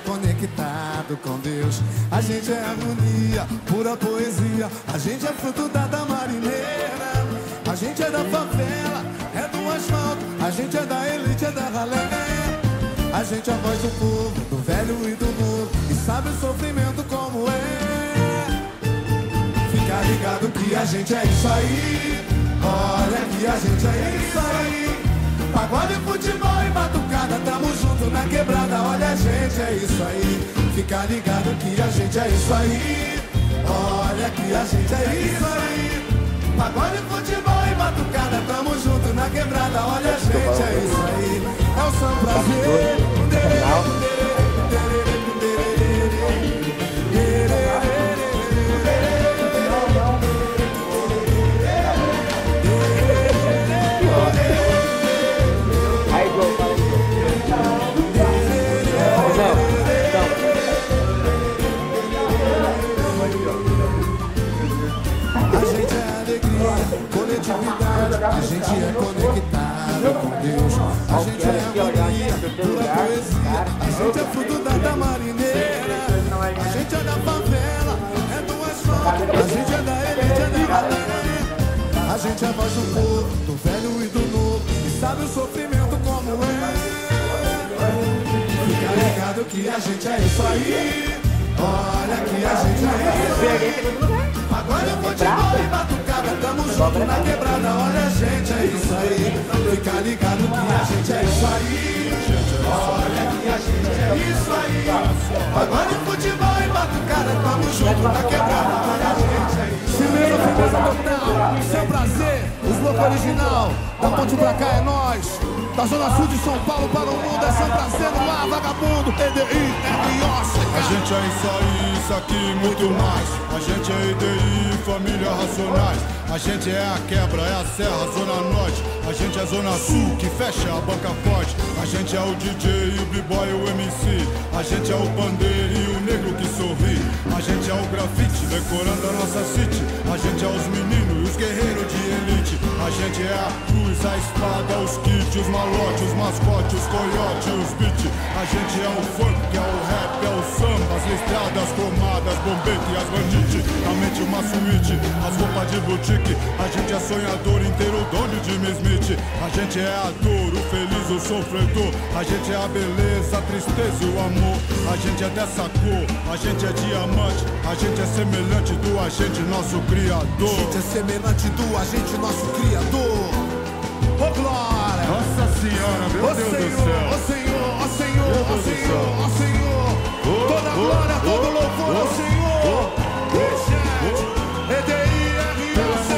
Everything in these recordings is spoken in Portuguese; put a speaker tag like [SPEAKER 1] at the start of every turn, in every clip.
[SPEAKER 1] conectado com Deus. A gente é harmonia, pura poesia. A gente é fruto da marineira. A gente é da favela, é do asfalto. A gente é da elite, é da ralé. A gente é a voz do povo, do velho e do novo, e sabe o sofrimento como é. Fica ligado que a gente é isso aí. Olha que a gente é isso aí. Pagode, futebol e batucada, tamo junto na quebrada. Olha, a gente é isso aí. Fica ligado que a gente é isso aí. Olha que a gente é isso aí. Pagode, futebol e batucada, tamo junto na quebrada. Olha, a gente é isso aí. É o São Prazer. A gente é conectado com Deus. A gente é harmonia, pura poesia. A gente é fruto da marineira. A gente é da favela, é do asfalto. A gente é da elite, é da galera. A gente é a voz do povo, do velho e do novo, e sabe o sofrimento como é. Fica ligado que a gente é isso aí. Olha que a gente é isso aí. Agora eu vou de bola e batucada, tamo junto na quebrada. Olha, a gente é isso aí. Fica ligado que a gente é isso aí. Olha que a gente é isso aí. Agora eu vou de bola e batucada, tamo junto na quebrada. Olha, a gente é isso aí. Firmeza, firmeza total, seu prazer, os loucos original. Da ponte pra cá é nós. Da zona sul de São Paulo para o mundo é São Prazer no ar, vagabundo. EDI, RIOS.
[SPEAKER 2] A gente é isso aí, isso aqui e muito mais. A gente é EDI, família Racionais. A gente é a quebra, é a serra, zona norte. A gente é zona sul, que fecha a banca forte. A gente é o DJ, o b-boy e o MC. A gente é o pandeiro e o negro que sorri. A gente é o grafite, decorando a nossa city. A gente é os meninos e os guerreiros de elite. A gente é a cruz, a espada, os kits, os malotes, os mascotes, os coiotes, os beats. A gente é o funk, é o rap, é o samba, as listradas, cromadas, bombete e as bandites. A mente uma suíte, as roupas de boutique. A gente é sonhador inteiro, dono de Miss Smith. A gente é a dor, o feliz, o sofredor. A gente é a beleza, a tristeza e o amor. A gente é dessa cor, a gente é diamante. A gente é semelhante do agente, nosso criador.
[SPEAKER 1] A gente é semelhante do agente, nosso criador. Ô glória!
[SPEAKER 2] Nossa Senhora, meu Deus do céu!
[SPEAKER 1] Ó Senhor, ó Senhor, ó Senhor, ó Senhor! Toda glória, todo louvor ao Senhor! EDI, RIOS,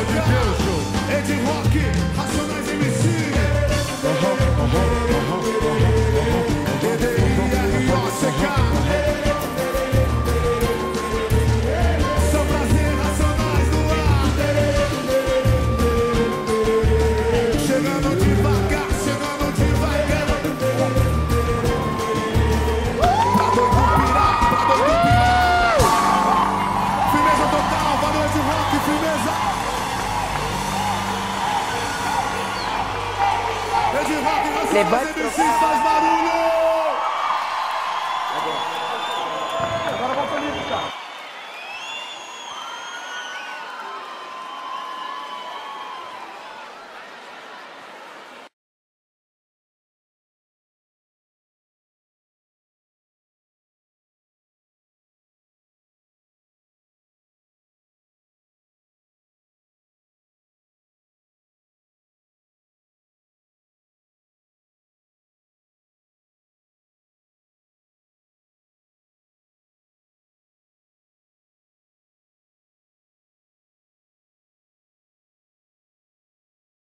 [SPEAKER 1] Ed Rock, Racionais MC. EDI, RIOS, São Prazer, Racionais no ar. Chegando devagar, chegando devagar. Pra doido pirar, pra doido pirar. Firmeza total, valeu Ed Rock, firmeza. Ed Rock, Racionais.